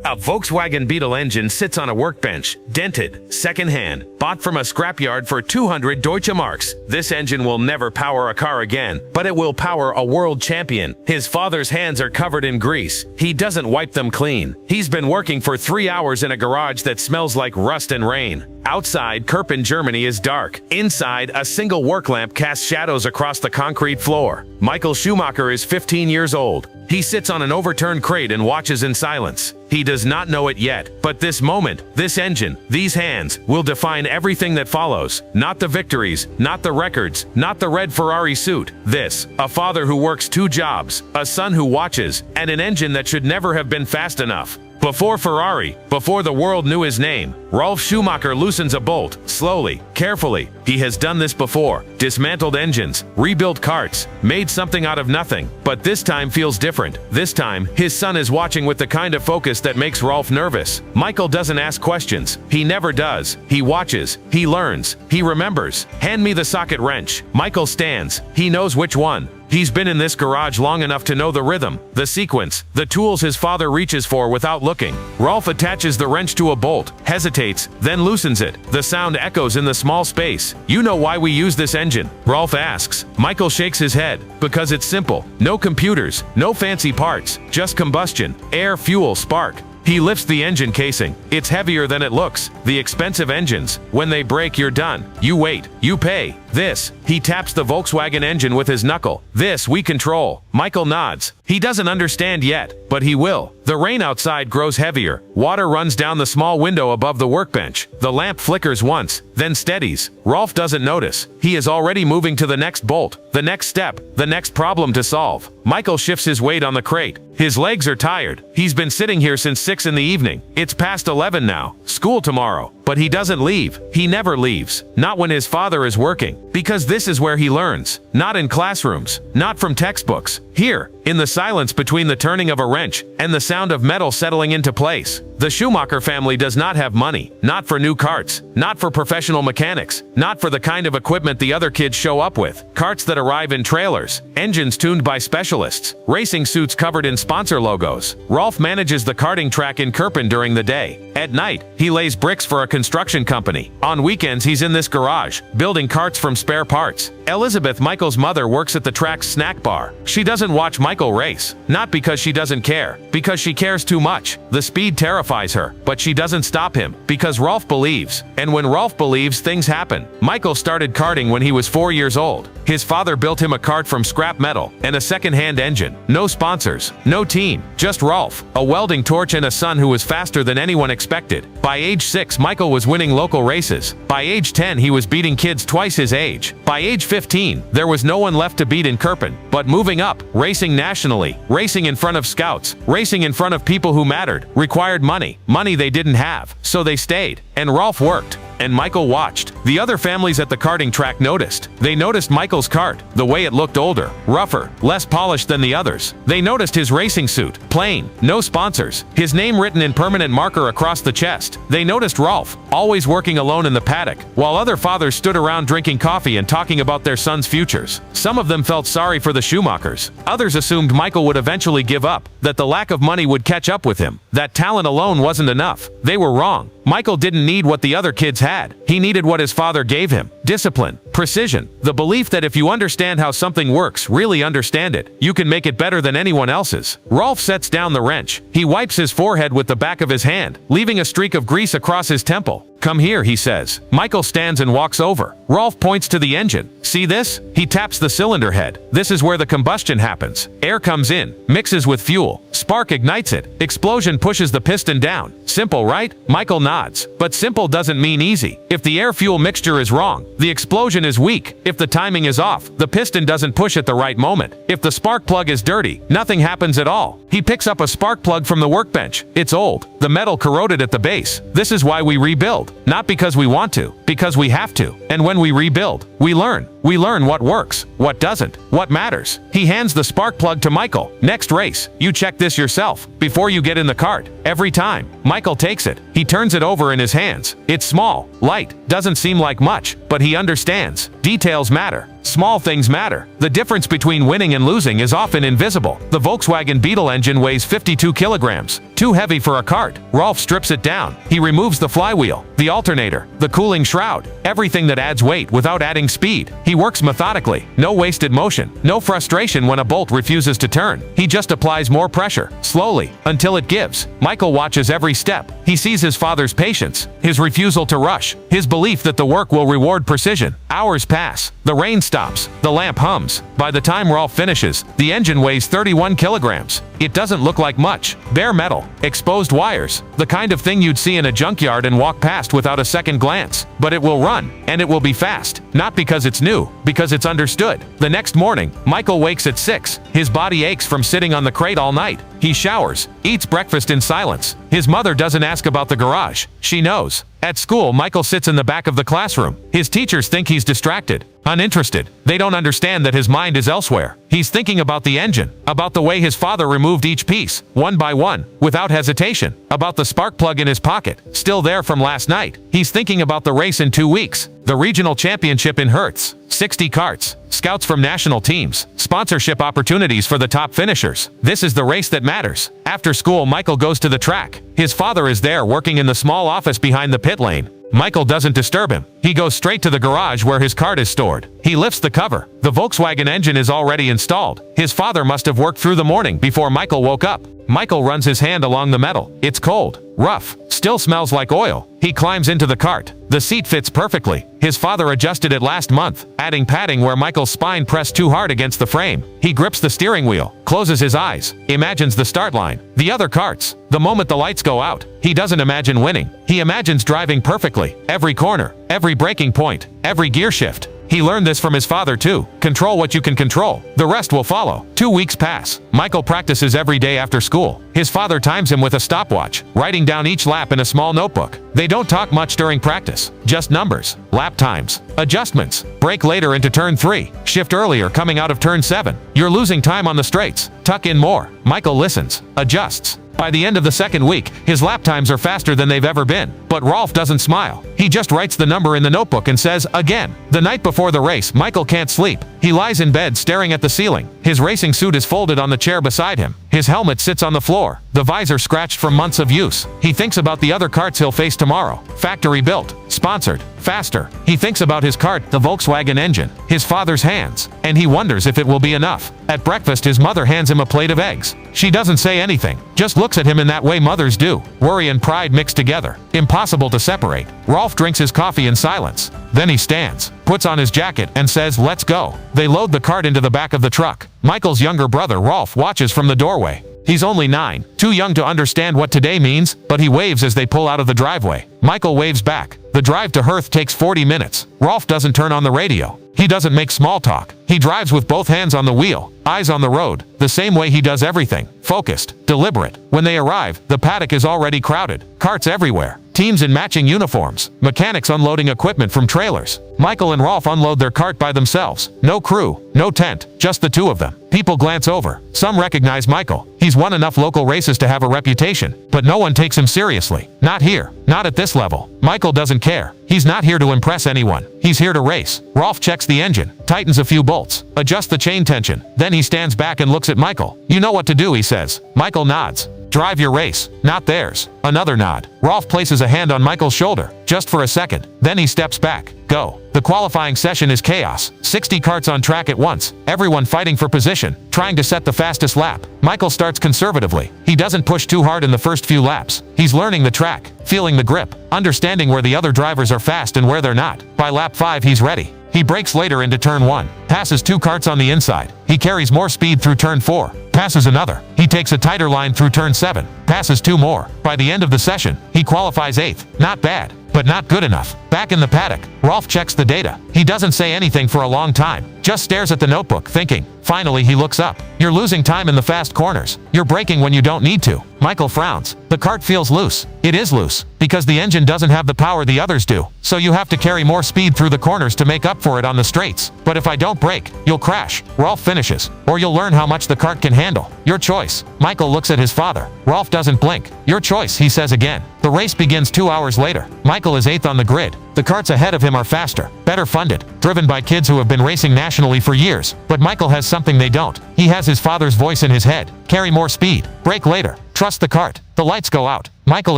A Volkswagen Beetle engine sits on a workbench, dented, second-hand, bought from a scrapyard for 200 Deutsche Marks. This engine will never power a car again, but it will power a world champion. His father's hands are covered in grease. He doesn't wipe them clean. He's been working for 3 hours in a garage that smells like rust and rain. Outside, Kerpen, Germany is dark. Inside, a single work lamp casts shadows across the concrete floor. Michael Schumacher is 15 years old. He sits on an overturned crate and watches in silence. He does not know it yet, but this moment, this engine, these hands, will define everything that follows. Not the victories, not the records, not the red Ferrari suit. This, a father who works 2 jobs, a son who watches, and an engine that should never have been fast enough. Before Ferrari, before the world knew his name, Ralf Schumacher loosens a bolt, slowly, carefully. He has done this before, dismantled engines, rebuilt carts, made something out of nothing. But this time feels different. This time, his son is watching with the kind of focus that makes Ralf nervous. Michael doesn't ask questions. He never does. He watches. He learns. He remembers. Hand me the socket wrench. Michael stands. He knows which one. He's been in this garage long enough to know the rhythm, the sequence, the tools his father reaches for without looking. Ralf attaches the wrench to a bolt, hesitates, then loosens it. The sound echoes in the small space. "You know why we use this engine?" Ralf asks. Michael shakes his head. Because it's simple. No computers, no fancy parts, just combustion, air, fuel, spark. He lifts the engine casing. It's heavier than it looks. The expensive engines, when they break, you're done. You wait. You pay. This. He taps the Volkswagen engine with his knuckle. This we control. Michael nods. He doesn't understand yet, but he will. The rain outside grows heavier. Water runs down the small window above the workbench. The lamp flickers once, then steadies. Ralf doesn't notice. He is already moving to the next bolt, the next step, the next problem to solve. Michael shifts his weight on the crate. His legs are tired. He's been sitting here since 6 in the evening. It's past 11 now. School tomorrow. But he doesn't leave. He never leaves. Not when his father is working. Because this is where he learns. Not in classrooms. Not from textbooks. Here, in the silence between the turning of a wrench and the sound of metal settling into place. The Schumacher family does not have money. Not for new carts. Not for professional mechanics. Not for the kind of equipment the other kids show up with. Carts that arrive in trailers. Engines tuned by specialists. Racing suits covered in sponsor logos. Ralf manages the karting track in Kerpen during the day. At night, he lays bricks for a construction company. On weekends, he's in this garage, building carts from spare parts. Elizabeth, Michael's mother, works at the track's snack bar. She doesn't watch Michael race. Not because she doesn't care. Because she cares too much. The speed terrifies her. But she doesn't stop him. Because Ralf believes. And when Ralf believes, things happen. Michael started karting when he was 4 years old. His father built him a kart from scrap metal and a second-hand engine. No sponsors. No team. Just Ralf, a welding torch, and a son who was faster than anyone expected. By age 6, Michael was winning local races. By age 10, he was beating kids twice his age. By age 15, there was no one left to beat in Kerpen. But moving up, racing nationally, racing in front of scouts, racing in front of people who mattered, required money. Money they didn't have. So they stayed. And Ralf worked. And Michael watched. The other families at the karting track noticed. They noticed Michael's kart, the way it looked older, rougher, less polished than the others. They noticed his racing suit, plain, no sponsors, his name written in permanent marker across the chest. They noticed Ralf, always working alone in the paddock, while other fathers stood around drinking coffee and talking about their sons' futures. Some of them felt sorry for the Schumachers. Others assumed Michael would eventually give up, that the lack of money would catch up with him, that talent alone wasn't enough. They were wrong. Michael didn't need what the other kids had. He needed what his father gave him. Discipline, precision, the belief that if you understand how something works, really understand it, you can make it better than anyone else's. Ralf sets down the wrench. He wipes his forehead with the back of his hand, leaving a streak of grease across his temple. "Come here," he says. Michael stands and walks over. Ralf points to the engine. "See this?" He taps the cylinder head. "This is where the combustion happens. Air comes in, mixes with fuel. Spark ignites it. Explosion pushes the piston down. Simple, right?" Michael nods. But simple doesn't mean easy. If the air-fuel mixture is wrong, the explosion is weak. If the timing is off, the piston doesn't push at the right moment. If the spark plug is dirty, nothing happens at all. He picks up a spark plug from the workbench. It's old. The metal corroded at the base. This is why we rebuild. Not because we want to, because we have to. And when we rebuild, we learn. We learn what works, what doesn't, what matters. He hands the spark plug to Michael. "Next race, you check this yourself, before you get in the cart. Every time." Michael takes it. He turns it over in his hands. It's small, light, doesn't seem like much, but he understands. Details matter. Small things matter. The difference between winning and losing is often invisible. The Volkswagen Beetle engine weighs 52 kilograms. Too heavy for a cart. Rolf strips it down. He removes the flywheel, the alternator, the cooling shroud, everything that adds weight without adding speed. He works methodically. No wasted motion. No frustration when a bolt refuses to turn. He just applies more pressure, slowly, until it gives. Michael watches every step. He sees his father's patience, his refusal to rush, his belief that the work will reward precision. Hours pass. The rain stops. The lamp hums. By the time Rolf finishes, the engine weighs 31 kilograms. It doesn't look like much. Bare metal, exposed wires, the kind of thing you'd see in a junkyard and walk past without a second glance. But it will run, and it will be fast. Not because it's new, because it's understood. The next morning, Michael wakes at 6. His body aches from sitting on the crate all night. He showers, eats breakfast in silence. His mother doesn't ask about the garage. She knows. At school, Michael sits in the back of the classroom. His teachers think he's distracted, uninterested. They don't understand that his mind is elsewhere. He's thinking about the engine, about the way his father removed each piece, one by one, without hesitation, about the spark plug in his pocket, still there from last night. He's thinking about the race in 2 weeks, the regional championship in Hertz, 60 carts, scouts from national teams, sponsorship opportunities for the top finishers. This is the race that matters. After school, Michael goes to the track. His father is there working in the small office behind the pit lane. Michael doesn't disturb him. He goes straight to the garage where his cart is stored. He lifts the cover. The Volkswagen engine is already installed. His father must have worked through the morning before Michael woke up. Michael runs his hand along the metal. It's cold, rough, still smells like oil. He climbs into the cart. The seat fits perfectly. His father adjusted it last month, adding padding where Michael's spine pressed too hard against the frame. He grips the steering wheel, closes his eyes, imagines the start line, the other carts. The moment the lights go out, he doesn't imagine winning. He imagines driving perfectly. Every corner, every braking point, every gear shift. He learned this from his father too. Control what you can control. The rest will follow. 2 weeks pass. Michael practices every day after school. His father times him with a stopwatch, writing down each lap in a small notebook. They don't talk much during practice. Just numbers, lap times, adjustments. Brake later into turn 3. Shift earlier coming out of turn 7. You're losing time on the straights. Tuck in more. Michael listens, adjusts. By the end of the second week, his lap times are faster than they've ever been. But Rolf doesn't smile. He just writes the number in the notebook and says, again. The night before the race, Michael can't sleep. He lies in bed staring at the ceiling. His racing suit is folded on the chair beside him. His helmet sits on the floor, the visor scratched from months of use. He thinks about the other carts he'll face tomorrow. Factory built, sponsored, faster. He thinks about his cart, the Volkswagen engine, his father's hands, and he wonders if it will be enough. At breakfast, his mother hands him a plate of eggs. She doesn't say anything, just looks at him in that way mothers do. Worry and pride mixed together. Impossible to separate. Rolf drinks his coffee in silence. Then he stands, puts on his jacket, and says, "Let's go." They load the cart into the back of the truck. Michael's younger brother, Rolf, watches from the doorway. He's only 9, too young to understand what today means, but he waves as they pull out of the driveway. Michael waves back. The drive to Hertz takes 40 minutes. Rolf doesn't turn on the radio. He doesn't make small talk. He drives with both hands on the wheel, eyes on the road, the same way he does everything. Focused, deliberate. When they arrive, the paddock is already crowded. Carts everywhere. Teams in matching uniforms. Mechanics unloading equipment from trailers. Michael and Rolf unload their cart by themselves. No crew, no tent, just the two of them. People glance over. Some recognize Michael. He's won enough local races to have a reputation. But no one takes him seriously. Not here. Not at this level. Michael doesn't care. He's not here to impress anyone. He's here to race. Rolf checks the engine, tightens a few bolts, adjusts the chain tension. Then he stands back and looks at Michael. "You know what to do," he says. Michael nods. "Drive your race, not theirs." Another nod. Rolf places a hand on Michael's shoulder, just for a second. Then he steps back. Go. The qualifying session is chaos. 60 carts on track at once, everyone fighting for position, trying to set the fastest lap. Michael starts conservatively. He doesn't push too hard in the first few laps. He's learning the track, feeling the grip, understanding where the other drivers are fast and where they're not. By lap 5, he's ready. He brakes later into turn 1, passes 2 carts on the inside. He carries more speed through turn 4, passes another. He takes a tighter line through turn 7, passes 2 more. By the end of the session, he qualifies 8th. Not bad, but not good enough. Back in the paddock, Rolf checks the data. He doesn't say anything for a long time, just stares at the notebook, thinking. Finally, he looks up. "You're losing time in the fast corners. You're braking when you don't need to." Michael frowns. The cart feels loose. It is loose, because the engine doesn't have the power the others do. So you have to carry more speed through the corners to make up for it on the straights. But if I don't brake, you'll crash. Rolf finishes. Or you'll learn how much the cart can handle. Your choice. Michael looks at his father. Rolf doesn't blink. Your choice, he says again. The The race begins 2 hours later. Michael is 8th on the grid. The karts ahead of him are faster, better funded, driven by kids who have been racing nationally for years. But Michael has something they don't. He has his father's voice in his head. Carry more speed. Brake later. Trust the kart. The lights go out. Michael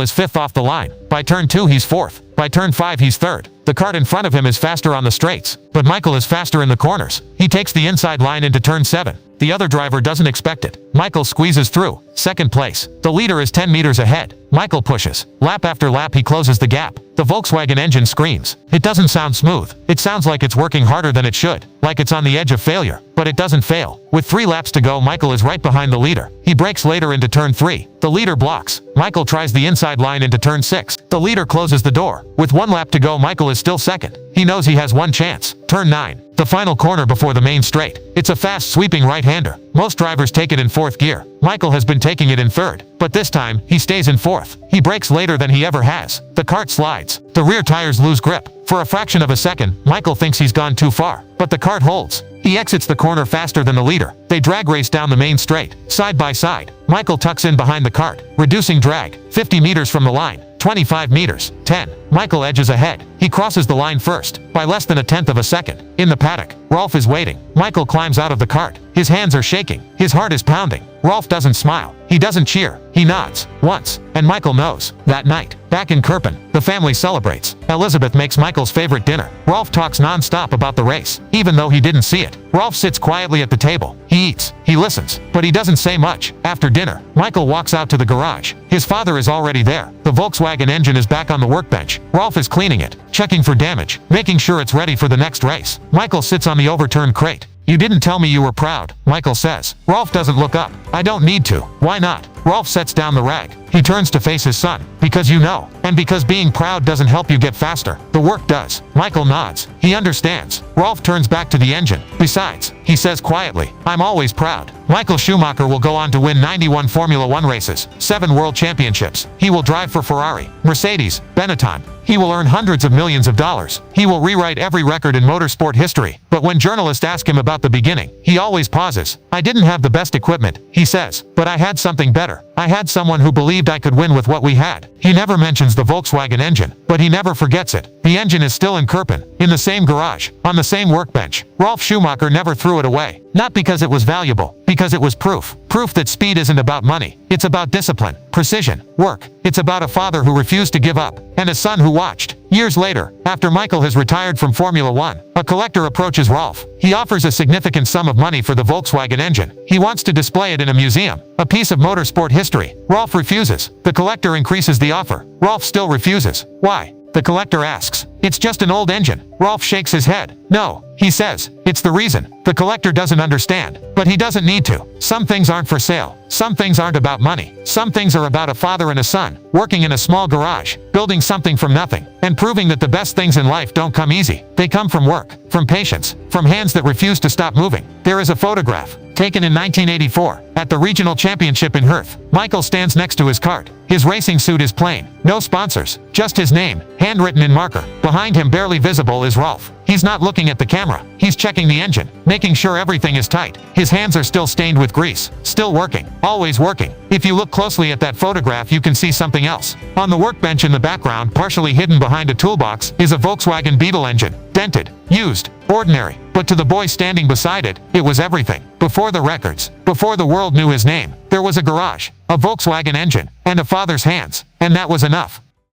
is 5th off the line. By turn 2 he's 4th. By turn 5 he's 3rd. The kart in front of him is faster on the straights, but Michael is faster in the corners. He takes the inside line into turn 7. The other driver doesn't expect it. Michael squeezes through. 2nd place. The leader is 10 meters ahead. Michael pushes. Lap after lap he closes the gap. The Volkswagen engine screams. It doesn't sound smooth. It sounds like it's working harder than it should. Like it's on the edge of failure. But it doesn't fail. With 3 laps to go, Michael is right behind the leader. He brakes later into turn 3. The leader blocks. Michael tries the inside line into turn 6. The leader closes the door. With 1 lap to go, Michael is still 2nd. He knows he has 1 chance. Turn 9. The final corner before the main straight. It's a fast sweeping right-hander. Most drivers take it in 4th gear. Michael has been taking it in 3rd. But this time, he stays in 4th. He brakes later than he ever has. The kart slides. The rear tires lose grip. For a fraction of a second, Michael thinks he's gone too far. But the kart holds. He exits the corner faster than the leader. They drag race down the main straight, side by side. Michael tucks in behind the kart, reducing drag. 50 meters from the line. 25 meters. 10. Michael edges ahead. He crosses the line first, by less than 1/10 of a second. In the paddock, Rolf is waiting. Michael climbs out of the cart. His hands are shaking. His heart is pounding. Rolf doesn't smile. He doesn't cheer. He nods. Once. And Michael knows. That night, back in Kerpen, the family celebrates. Elizabeth makes Michael's favorite dinner. Rolf talks non-stop about the race, even though he didn't see it. Rolf sits quietly at the table. He eats. He listens. But he doesn't say much. After dinner, Michael walks out to the garage. His father is already there. The Volkswagen engine is back on the workbench. Rolf is cleaning it, checking for damage, making sure it's ready for the next race. Michael sits on the overturned crate. "You didn't tell me you were proud," Michael says. Rolf doesn't look up. "I don't need to." "Why not?" Rolf sets down the rag. He turns to face his son. "Because you know. And because being proud doesn't help you get faster. The work does." Michael nods. He understands. Rolf turns back to the engine. "Besides," he says quietly, "I'm always proud." Michael Schumacher will go on to win 91 Formula 1 races, 7 world championships. He will drive for Ferrari, Mercedes, Benetton. He will earn hundreds of millions of dollars. He will rewrite every record in motorsport history. But when journalists ask him about the beginning, he always pauses. "I didn't have the best equipment," he says, "but I had something better. I had someone who believed I could win with what we had." He never mentions the Volkswagen engine, but he never forgets it. The engine is still in Kerpen, in the same garage, on the same workbench. Rolf Schumacher never threw it away. Not because it was valuable, because it was proof. Proof that speed isn't about money. It's about discipline, precision, work. It's about a father who refused to give up, and a son who watched. Years later, after Michael has retired from Formula 1, a collector approaches Rolf. He offers a significant sum of money for the Volkswagen engine. He wants to display it in a museum, a piece of motorsport history. Rolf refuses. The collector increases the offer. Rolf still refuses. Why? The collector asks. "It's just an old engine." Rolf shakes his head. "No," he says. "It's the reason." The collector doesn't understand. But he doesn't need to. Some things aren't for sale. Some things aren't about money. Some things are about a father and a son, working in a small garage, building something from nothing, and proving that the best things in life don't come easy. They come from work, from patience, from hands that refuse to stop moving. There is a photograph, taken in 1984, at the regional championship in Herth. Michael stands next to his kart. His racing suit is plain. No sponsors. Just his name, handwritten in marker. Behind him, barely visible, is Rolf. He's not looking at the camera. He's checking the engine, making sure everything is tight. His hands are still stained with grease. Still working. Always working. If you look closely at that photograph, you can see something else. On the workbench in the background, partially hidden behind a toolbox, is a Volkswagen Beetle engine. Dented. Used. Ordinary. But to the boy standing beside it, it was everything. Before the records, before the world knew his name, there was a garage, a Volkswagen engine, and a father's hands. And that was enough.